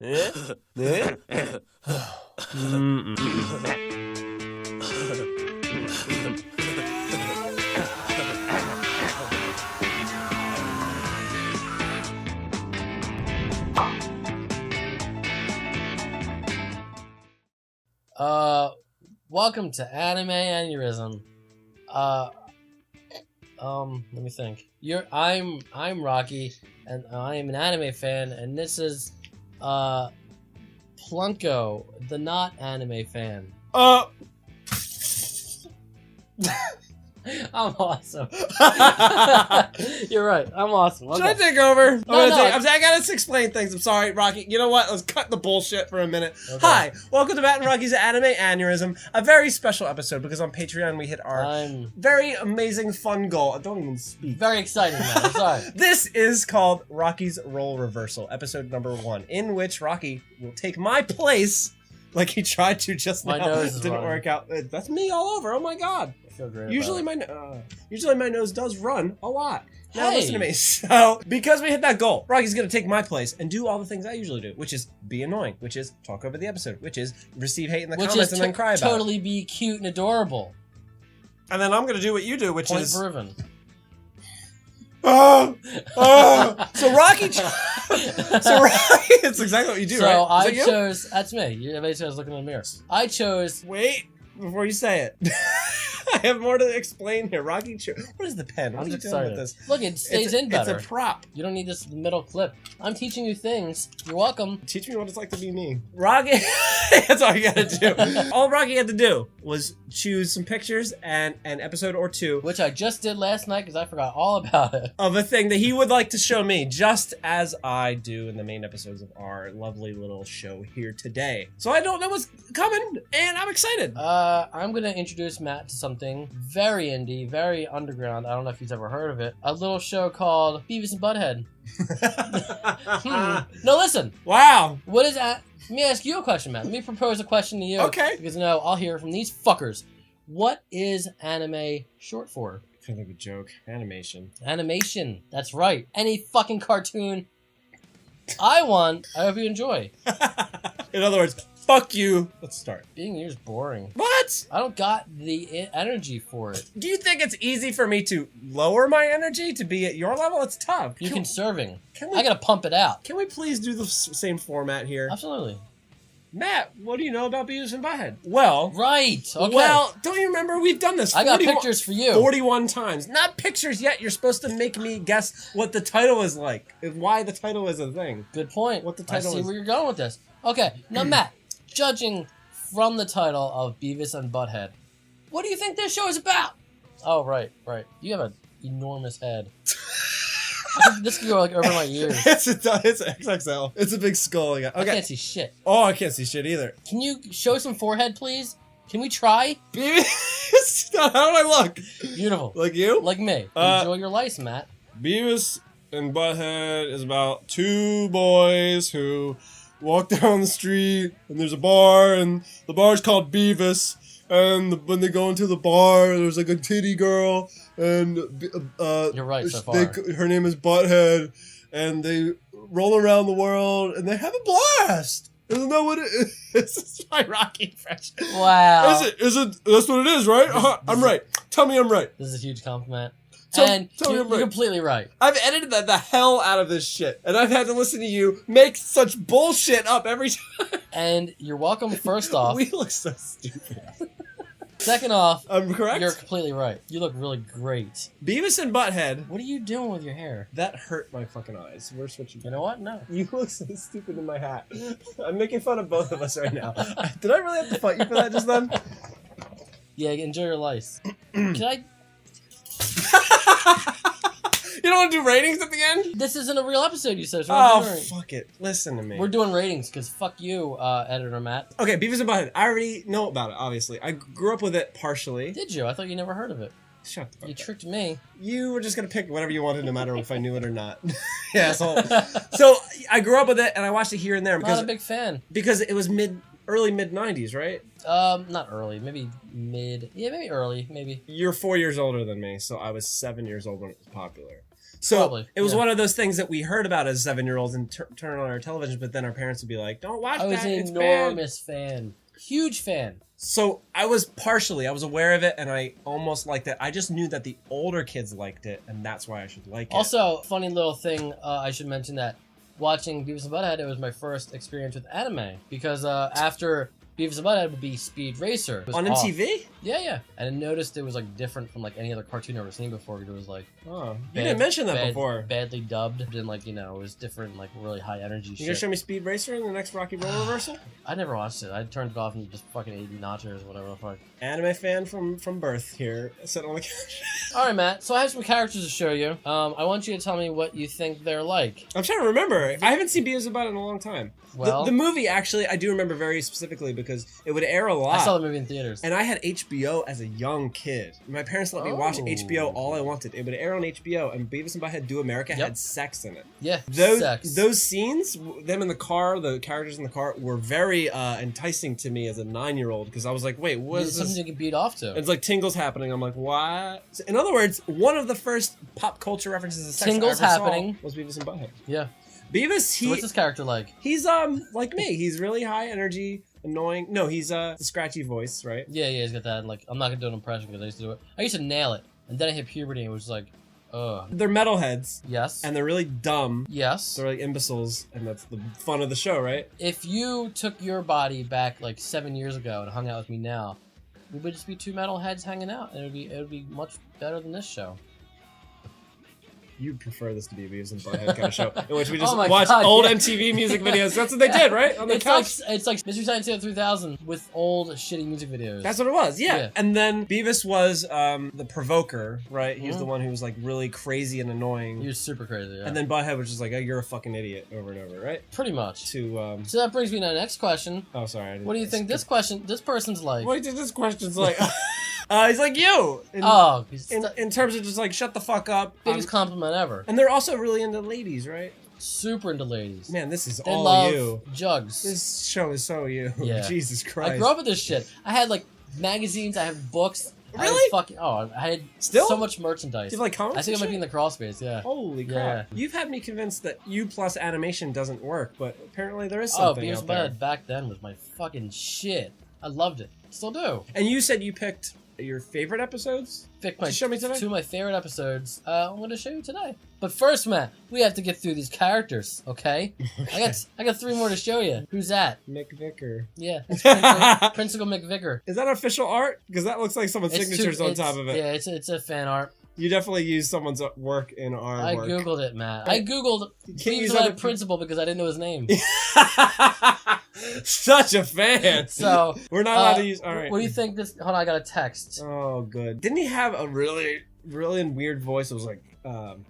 Eh? Eh? Welcome to Anime Aneurysm. Let me think. I'm Rocky, and I am an anime fan, and this is, Plunko, the not anime fan. I'm awesome. You're right. I'm awesome. Okay. Should I take over? I gotta explain things. I'm sorry, Rocky. You know what? Let's cut the bullshit for a minute. Okay. Hi, welcome to Matt and Rocky's Anime Aneurysm, a very special episode because on Patreon we hit our very amazing fun goal. I don't even speak. Very exciting, man. I'm sorry. This is called Rocky's Role Reversal, episode number 1, in which Rocky will take my place like he tried to just now. My nose didn't work out. That's me all over. Oh my god. Feel great usually my nose does run a lot. Now Hey. listen to me. So because we hit that goal, Rocky's gonna take my place and do all the things I usually do, which is be annoying, which is talk over the episode, which is receive hate in the comments and then cry about totally be cute and adorable. it. And then I'm gonna do what you do, which Point is proven. So Rocky. It's exactly what you do, So right? I chose. That's me. Everybody says looking in the mirror. I chose. Wait before you say it. I have more to explain here. Rocky, what is the pen? What I'm are you just doing excited. with this? Look, it stays in better. It's a prop. You don't need this middle clip. I'm teaching you things. You're welcome. Teach me what it's like to be me. Rocky, that's all you gotta do. All Rocky had to do was choose some pictures and an episode or two. Which I just did last night because I forgot all about it. Of a thing that he would like to show me, just as I do in the main episodes of our lovely little show here today. So I don't know what's coming, and I'm excited. I'm gonna introduce Matt to something very indie, very underground. I don't know if he's ever heard of it. A little show called Beavis and Butthead. No, listen. Wow. What is that? Let me ask you a question, Matt. Let me propose a question to you. Okay. Because no, I'll hear from these fuckers. What is anime short for? I think of a joke. Animation. Animation. That's right. Any fucking cartoon I want, I hope you enjoy. In other words, fuck you. Let's start. Being here is boring. What? I don't got the energy for it. Do you think it's easy for me to lower my energy to be at your level? It's tough. You're conserving. Can we, I gotta pump it out. Can we please do the same format here? Absolutely. Matt, what do you know about Beavis and Butthead? Well, Right. Okay. well, don't you remember we've done this? I got pictures for you. 41 times. Not pictures yet. You're supposed to make me guess what the title is like. And why the title is a thing. Good point. What the title I see is. where you're going with this. Okay. Now, Matt, judging from the title of Beavis and Butthead, what do you think this show is about? Oh, right. You have an enormous head. I think this could go like over my ears. It's XXL. It's a big skull. Okay. I can't see shit. Oh, I can't see shit either. Can you show some forehead, please? Can we try? Beavis, how do I look? Beautiful. Like you? Like me. Enjoy your lice, Matt. Beavis and Butthead is about two boys who walk down the street, and there's a bar, and the bar's called Beavis. And when they go into the bar, there's like a titty girl, and You're right so far. her name is Butthead, and they roll around the world, and they have a blast. Isn't that what it is? This is my Rocky impression. Wow. Is it? That's what it is, right? I'm right. Tell me I'm right. This is a huge compliment. Tell And me I'm you're right. completely right. I've edited the hell out of this shit, and I've had to listen to you make such bullshit up every time. And you're welcome, first off. We look so stupid. Second off, I'm correct? you're completely right. You look really great. Beavis and Butthead. What are you doing with your hair? That hurt my fucking eyes. We're switching. You know what? No. You look so stupid in my hat. I'm making fun of both of us right now. Did I really have to fight you for that just then? Yeah, enjoy your lice. Can I? You don't want to do ratings at the end? This isn't a real episode, you said. So Oh, we're doing- fuck it. Listen to me. We're doing ratings, because fuck you, editor Matt. Okay, Beavis and Butthead. I already know about it, obviously. I grew up with it partially. Did you? I thought you never heard of it. Shut the fuck You up. tricked me. You were just gonna pick whatever you wanted, no matter if I knew it or not. Yeah, so I grew up with it, and I watched it here and there Not a big fan. because it was early mid '90s, right? Not early. Maybe mid. Yeah, maybe early. Maybe. You're 4 years older than me, so I was 7 years old when it was popular. So Probably, it was yeah. one of those things that we heard about as 7-year-olds and turn on our television, but then our parents would be like, "Don't watch I was that. an It's bad." enormous fan. Huge fan. So I was aware of it, and I almost liked it. I just knew that the older kids liked it, and that's why I should like it. Also, funny little thing, I should mention that watching Beavis and Butthead, it was my first experience with anime. Because after Beavis and Butthead would be Speed Racer. It was on off. MTV? Yeah. And I noticed it was like different from like any other cartoon I've ever seen before. It was like Oh, you didn't mention that before. Badly dubbed, and like, you know, it was different, like really high energy You shit. gonna show me Speed Racer in the next Rocky Road reversal? I never watched it. I turned it off and just fucking ate nachos or whatever the fuck. Anime fan from birth here, sitting on the couch. All right, Matt. So I have some characters to show you. I want you to tell me what you think they're like. I'm trying to remember. I haven't seen Beavis and Butthead in a long time. Well, the movie, actually, I do remember very specifically because it would air a lot. I saw the movie in theaters. And I had HBO as a young kid. My parents let me watch HBO all I wanted. It would air on HBO, and Beavis and Butthead Do America had sex in it. Yeah, Those scenes, them in the car, the characters in the car, were very enticing to me as a 9-year-old because I was like, wait, what is this? Something you can beat off to. It's like tingles happening. I'm like, what? So in other words, one of the first pop culture references to sex Tingles I ever happening. saw was Beavis and Butthead. Yeah. Beavis, So what's this character like? he's like me. He's really high energy, annoying. No, he's the scratchy voice, right? Yeah, he's got that. Like, I'm not gonna do an impression because I used to do it. I used to nail it, and then I hit puberty and it was like, ugh. They're metalheads, Yes. and they're really dumb. Yes. They're like imbeciles, and that's the fun of the show, right? If you took your body back like 7 years ago and hung out with me now, we would just be two metalheads hanging out, and it would be much better than this show. You prefer this to be a Beavis and Butthead kind of show, in which we just Oh my watch God, old yeah. MTV music videos. That's what they did, right? On the couch. It's like Mystery Science Theater 3000 with old shitty music videos. That's what it was, yeah. Yeah. And then Beavis was the provoker, right? He was the one who was like really crazy and annoying. He was super crazy, yeah. And then Butthead was just like, oh, you're a fucking idiot, over and over, right? Pretty much. To So that brings me to the next question. oh, sorry. I didn't What do you think this person's like? What do you think this question's like? He's like you. In terms of just like shut the fuck up. Biggest compliment ever. And they're also really into ladies, right? Super into ladies. Man, this is They all love you. Jugs. This show is so you. Yeah. Jesus Christ. I grew up with this shit. I had like magazines. I have books. Really? I had Still? so much merchandise. Do you have, like, comics I think and I might be shit? in the crawl space. Yeah. Holy crap. You've had me convinced that you plus animation doesn't work, but apparently there is something Beavis out and there. Butthead back then was my fucking shit. I loved it. Still do. And you said you picked your favorite episodes? Pick To show me today? two of my favorite episodes. I'm going to show you today. But first, Matt, we have to get through these characters, okay? I got 3 more to show you. Who's that? Mick Vicker. Yeah, it's Principal McVicker. Is that official art? Because that looks like someone's signatures on top of it. Yeah, it's a fan art. You definitely used someone's work in our I work. googled it, Matt. I googled can't use Beavis other and Principal because I didn't know his name. Such a fan. So we're not allowed to use. All right. What do you think? Hold on, I got a text. Oh, good. Didn't he have a really weird voice? It was like,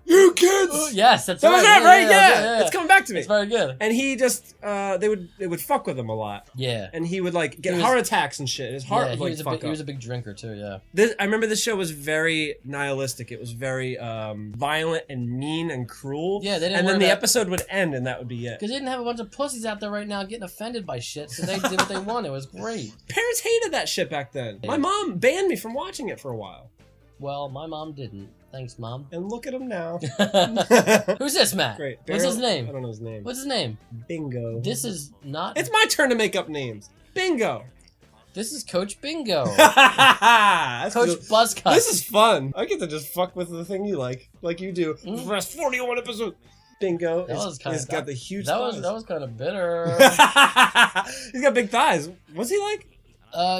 you kids. Ooh, yes, that's That right. was it, right? Yeah. It's coming back to me. It's very good. And he just, they would fuck with him a lot. Yeah. And he would like get He was- heart attacks and shit. His heart would like fuck he was up. a big drinker too. Yeah. I remember this show was very nihilistic. It was very violent and mean and cruel. Yeah, they didn't. And then worry the about- episode would end, and that would be it. Because they didn't have a bunch of pussies out there right now getting offended by shit, so they did what they wanted. It was great. Parents hated that shit back then. Yeah. My mom banned me from watching it for a while. Well, my mom didn't. Thanks, Mom. And look at him now. Who's this, Matt? Great. What's his name? I don't know his name. What's his name? Bingo. This is not. It's my turn to make up names. Bingo. This is Coach Bingo. That's Coach good. Buzzcut. This is fun. I get to just fuck with the thing you like you do. Mm. For the last 41 episodes. Bingo. That was He's got the huge that thighs. was kind of bitter. He's got big thighs. What's he like?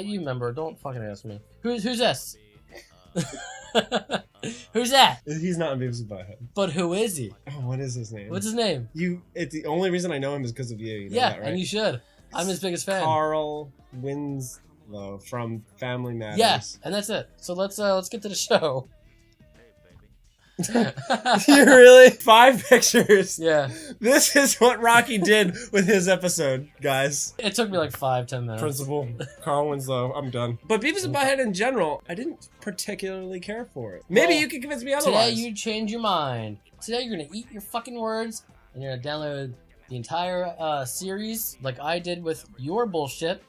You remember? Don't fucking ask me. Who's this? Who's that? He's not in Beavis and Butthead. But who is he? Oh, what is his name? What's his name? It's the only reason I know him is because of you. You know Yeah, that, right? and you should. I'm his biggest fan. Carl Winslow from Family Matters. Yeah, and that's it. So let's get to the show. You really? 5 pictures. Yeah. This is what Rocky did with his episode, guys. It took me like 5-10 minutes. Principal Carl Winslow. I'm done. But Beavis and Butthead in general, I didn't particularly care for it. Maybe Well, you can convince me otherwise. Today you change your mind. Today you're gonna eat your fucking words and you're gonna download the entire series like I did with your bullshit.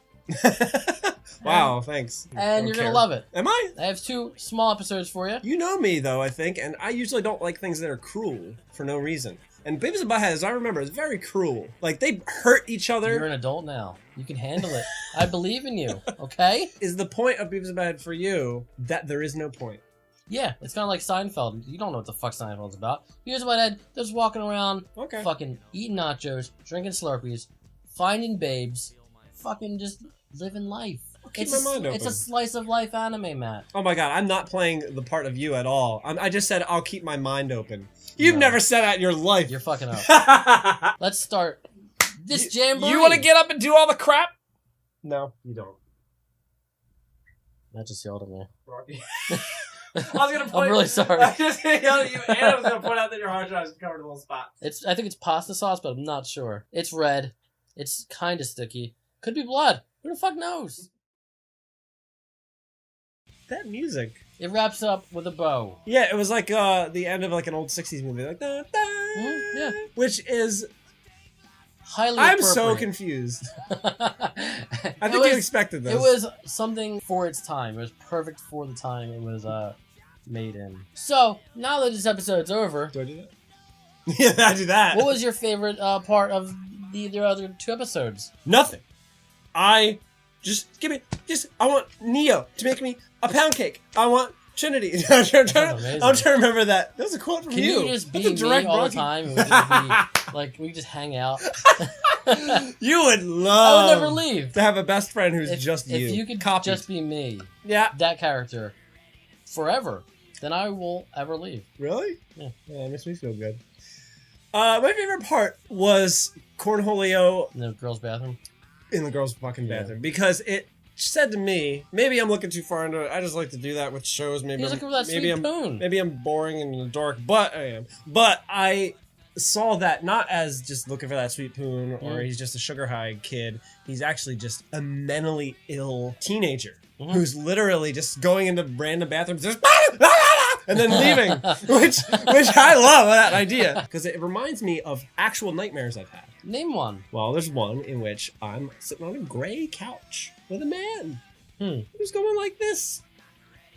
Wow, thanks. And you're gonna love it. Am I? I have 2 small episodes for you. You know me, though, I think, and I usually don't like things that are cruel for no reason. And Beavis and Butthead, as I remember, is very cruel. Like, they hurt each other. You're an adult now. You can handle it. I believe in you, okay? Is the point of Beavis and Butthead for you that there is no point? Yeah, it's kind of like Seinfeld. You don't know what the fuck Seinfeld's about. Beavis and Butthead, they're just walking around, fucking eating nachos, drinking Slurpees, finding babes, fucking just living life. Keep my mind open. It's a slice of life anime, Matt. Oh my god, I'm not playing the part of you at all. I just said I'll keep my mind open. You've never said that in your life. You're fucking up. Let's start this jamboree. You want to get up and do all the crap? No, you don't. Matt just yelled at me. I was gonna point. I'm really sorry. I just yelled at you, and I was gonna point out that your hard drive is covered in little spots. I think it's pasta sauce, but I'm not sure. It's red. It's kind of sticky. Could be blood. Who the fuck knows? That music. It wraps up with a bow. Yeah, it was like the end of like an old '60s movie, like da, da, yeah. Which is highly. I'm so confused. I think you expected this. It was something for its time. It was perfect for the time it was made in. So now that this episode's over, do I do that? Yeah, I do that. What was your favorite part of the other 2 episodes? Nothing. I want Neo to make me a pound cake. I want Trinity. I'm trying to remember that. That was a quote from you. Can you just be me all the time? And we just be, like, we just hang out. You would love. I would never leave. To have a best friend who's just you. If you could just be me, that character, forever, then I will ever leave. Really? Yeah. Yeah, that makes me feel good. My favorite part was Cornholio in the girls' bathroom. In the girls' fucking bathroom, because it said to me, maybe I'm looking too far into it. I just like to do that with shows. Maybe He's looking for that sweet poon. Maybe I'm boring and in the dark, but I am. But I saw that not as just looking for that sweet poon, or he's just a sugar high kid. He's actually just a mentally ill teenager who's literally just going into random bathrooms, just and then leaving, which I love that idea because it reminds me of actual nightmares I've had. Name one. Well, there's one in which I'm sitting on a gray couch with a man who's going like this,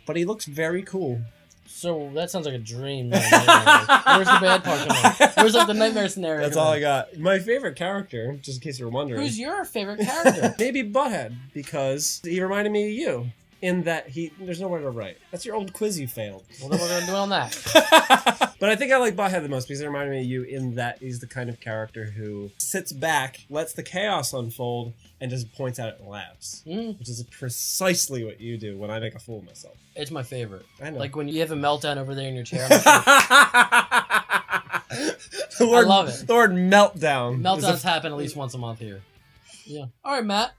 but he looks very cool. So that sounds like a dream. Where's the bad part coming? Where's like the nightmare scenario? That's all I got. My favorite character, just in case you were wondering. Who's your favorite character? Maybe Butthead, because he reminded me of you. In that there's nowhere to write. That's your old quiz you failed. Well, then we're going to do on that. But I think I like Butthead the most because it reminded me of you in that he's the kind of character who sits back, lets the chaos unfold, and just points at it and laughs. Which is precisely what you do when I make a fool of myself. It's my favorite. I know. Like when you have a meltdown over there in your chair. I love it. The word meltdown. Meltdowns happen at least once a month here. Yeah. All right, Matt.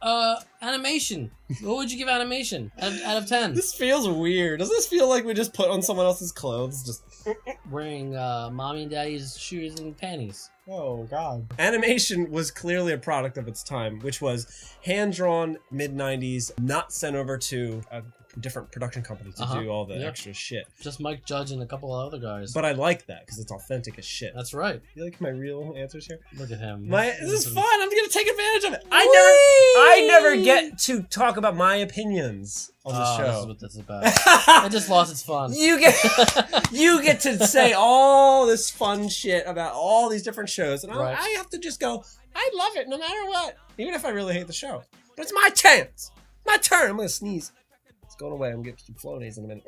Animation. What would you give animation out of 10? This feels weird. Does this feel like we just put on someone else's clothes? Just wearing mommy and daddy's shoes and panties. Oh, God. Animation was clearly a product of its time, which was hand-drawn mid-90s, not sent over to a different production company to do all the extra shit. Just Mike Judge and a couple of other guys. But I like that because it's authentic as shit. That's right. You like my real answers here? Look at him. This is fun. I'm going to take advantage of it. I never get to talk about my opinions on the show. This is what this is about. It just lost its fun. You get to say all this fun shit about all these different shows, and I have to just go, I love it no matter what, even if I really hate the show. But it's my chance. My turn. I'm going to sneeze. It's going away. I'm going to get some Flonase in a minute.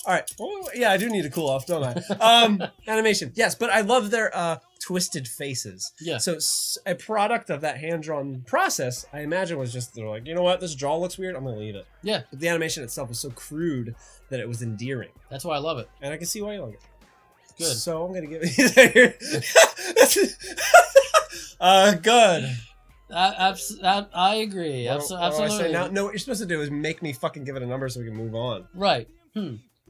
All right. Well, yeah, I do need to cool off, don't I? Animation. Yes, but I love their twisted faces. Yeah. So a product of that hand-drawn process, I imagine, was just, they're like, you know what? This jaw looks weird. I'm going to leave it. Yeah. But the animation itself was so crude that it was endearing. That's why I love it. And I can see why you like it. Good. So I'm going to give it... Good. I agree. Absolutely. Now, no, what you're supposed to do is make me fucking give it a number so we can move on. Right.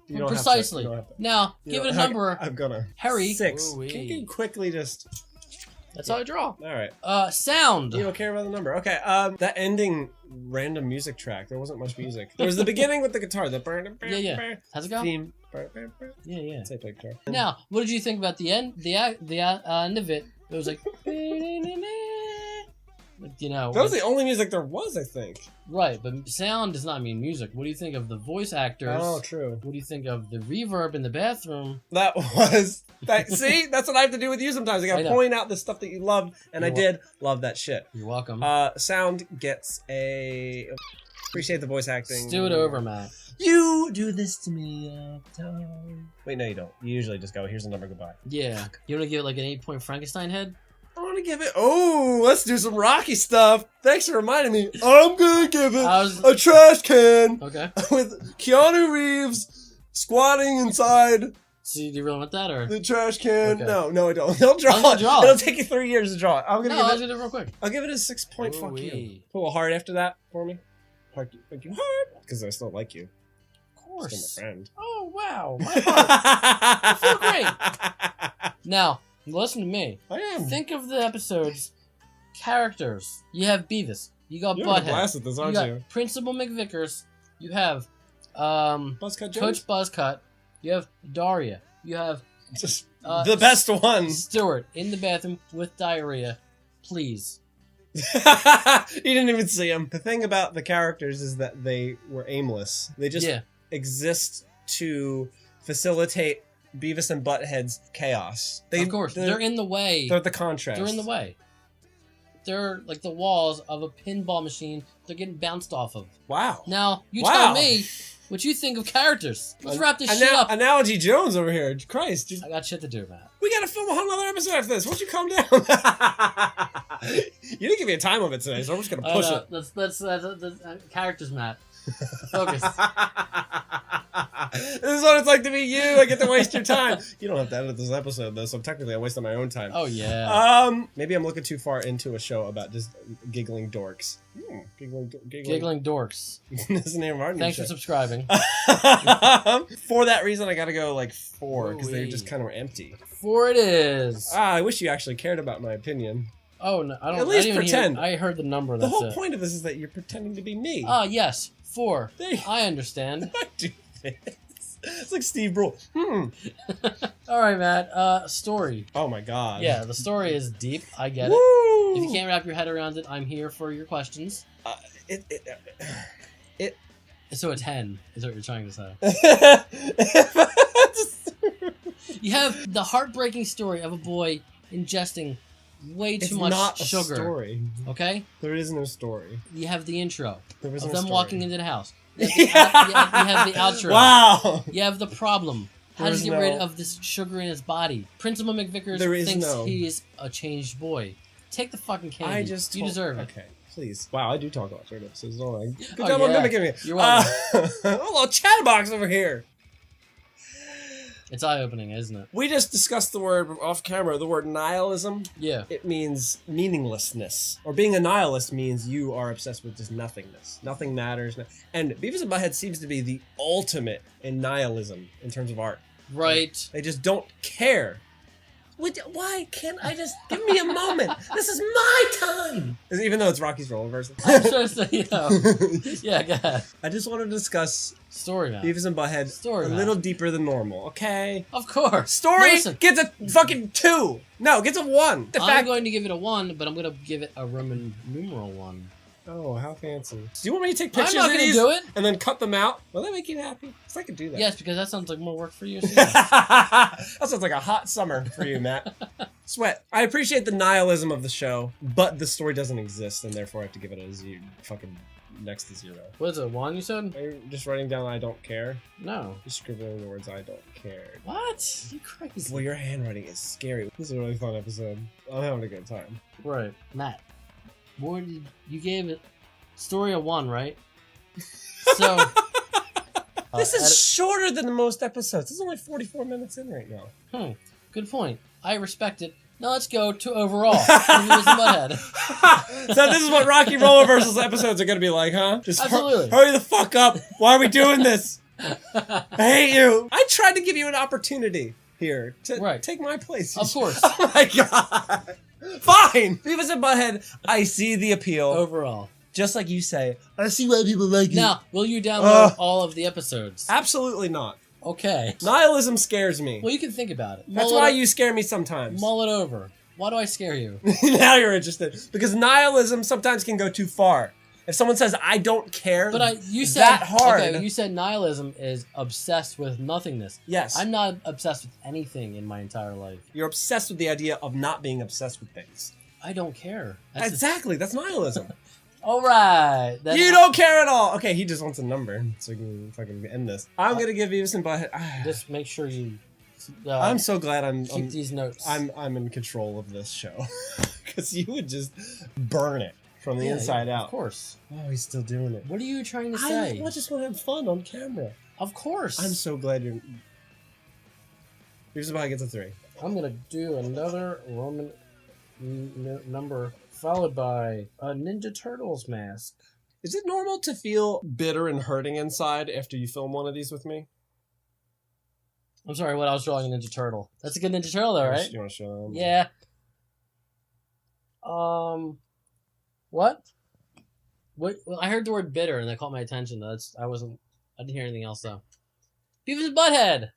Precisely. Now, give it a number. I'm gonna. Harry. 6. Can you quickly just... That's how I draw. All right. Sound. You don't care about the number. Okay. That ending random music track. There wasn't much music. There was the beginning with the guitar. Yeah. How's it go? Theme. Yeah. That's how you play guitar. Now, what did you think about the end? The end of it. It was like. You know, That was the only music there was, I think. right, but sound does not mean music. What do you think of the voice actors? Oh, true. What do you think of the reverb in the bathroom? That was... see? That's what I have to do with you sometimes. I I gotta know. point out the stuff that you loved, and You're I did love that shit. You're welcome. Sound gets a... Appreciate the voice acting. Let's do it over, Matt. You do this to me all the time. Wait, no, you don't. You usually just go, here's the number, goodbye. Yeah. You want to give it like an 8-point Frankenstein head? I want to give it... Oh, let's do some Rocky stuff. Thanks for reminding me. I'm going to give it a trash can Okay. with Keanu Reeves squatting inside So do you really want that, or? the trash can. Okay. No, I don't. Don't draw I'm gonna it. draw it. It'll take you 3 years to draw it. I'm No, gonna I'll give do it... it real quick. I'll give it a 6 point fuck you. Ooh-wee. Put a little heart after that for me. Fuck you hard. Because I still like you. Of course. Still my friend. Oh, wow. My heart. I feel great. Now, listen to me. I am. Think of the episode's characters. You have Beavis. You got You're gonna Butthead. blast at this, You aren't got you? Principal McVickers. You have Buzzcut Jones? Coach Buzzcut. You have Daria. You have Just the best one. Stewart in the bathroom with diarrhea. Please. You didn't even see him. The thing about the characters is that they were aimless. They just exist to facilitate Beavis and Butthead's chaos. Of course. They're in the way. They're the contrast. They're in the way. They're like the walls of a pinball machine they're getting bounced off of. Wow. Now, you Wow. tell me what you think of characters. Let's wrap this shit up. Analogy Jones over here. Christ. Dude. I got shit to do, Matt. We gotta film a whole other episode after this. Why don't you calm down? You didn't give me a time limit today, so I'm just gonna push it. That's characters, Matt. Focus. This is what it's like to be you. I get to waste your time. You don't have to edit this episode though, so technically I wasted my own time. Oh yeah. Maybe I'm looking too far into a show about just giggling dorks. Giggling dorks. That's the name of our new Thanks show. for subscribing. For that reason, I gotta go like 4 because they Ooh-wee. just kind of were empty. 4 it is. I wish you actually cared about my opinion. Oh no, I don't. At least I didn't pretend. I heard the number. The That's whole it. point of this is that you're pretending to be me. Ah, yes. 4. There you- I understand. I do this. It's like Steve Brule. All right, Matt. Story. Oh my god. Yeah, the story is deep. I get it. Woo! If you can't wrap your head around it, I'm here for your questions. So a 10 is what you're trying to say. You have the heartbreaking story of a boy ingesting way too much not a sugar. story. Okay? There is no story. You have the intro There was of no them story. walking into the house. You have the outro. Wow. You have the problem. How There's does he get rid no- of this sugar in his body? Principal McVickers There is thinks no- he's a changed boy. Take the fucking candy. I just you deserve it. Okay, please. Wow, I do talk about certain episodes, don't I? Good Oh, job on yeah. mimicking me. You're welcome. Hello, chatterbox over here. It's eye-opening, isn't it? We just discussed the word off camera, the word nihilism. Yeah. It means meaninglessness. Or being a nihilist means you are obsessed with just nothingness. Nothing matters. And Beavis and Butthead seems to be the ultimate in nihilism in terms of art. Right. They just don't care. Why can't I just give me a moment? This is my time. Even though it's Rocky's roller version. I'm just, you know. Yeah, go ahead. I just want to discuss Story, man. Beavis and Butthead Story, a man. little deeper than normal, okay? Of course. Story Listen, gets a fucking 2. No, gets a 1. The I'm fact. going to give it a 1, but I'm going to give it a Roman numeral 1. Oh, how fancy. Do you want me to take I'm pictures not of going to these do it. and then cut them out? Will that make you happy? Because I could do that. Yes, because that sounds like more work for you. So yeah. That sounds like a hot summer for you, Matt. Sweat. I appreciate the nihilism of the show, but the story doesn't exist, and therefore I have to give it a 0, fucking next to 0. What is it, 1 you said? Are you just writing down I don't care? No. Just scribbling the words I don't care. What? You crazy. Well, your handwriting is scary. This is a really fun episode. I'm having a good time. Right. Matt, what did you gave it story a 1, right? So This is shorter than the most episodes. This is only 44 minutes in right now. good point. I respect it. Now let's go to overall. Beavis and Butthead. So this is what Rocky Roller versus episodes are going to be like, huh? Just Absolutely. hurry the fuck up. Why are we doing this? I hate you. I tried to give you an opportunity here to take my place. Of course. Oh my god. Fine. Beavis and Butthead, I see the appeal. Overall. Just like you say, I see why people like it. Now, will you download all of the episodes? Absolutely not. Okay. Nihilism scares me. Well, you can think about it. That's why you scare me sometimes. Mull it over. Why do I scare you? Now you're interested. Because nihilism sometimes can go too far. If someone says, I don't care You said that hard. Okay, you said nihilism is obsessed with nothingness. Yes. I'm not obsessed with anything in my entire life. You're obsessed with the idea of not being obsessed with things. I don't care. Exactly. That's nihilism. All right. You don't care at all. Okay, he just wants a number, so we can fucking end this. I'm gonna give Beavis and Butthead. Just make sure you. I'm so glad keep these notes. I'm in control of this show, because you would just burn it from the inside out. Of course. Oh, he's still doing it. What are you trying to say? I just want to have fun on camera. Of course. I'm so glad you're. Beavis and Butthead gets a 3. I'm gonna do another Roman number followed by a Ninja Turtles mask. Is it normal to feel bitter and hurting inside after you film one of these with me? I'm sorry, what? I was drawing a Ninja Turtle. That's a good Ninja Turtle, though, right? You want to show them? Yeah. What? What? Well, I heard the word bitter, and that caught my attention. I didn't hear anything else though. Beavis and Butthead.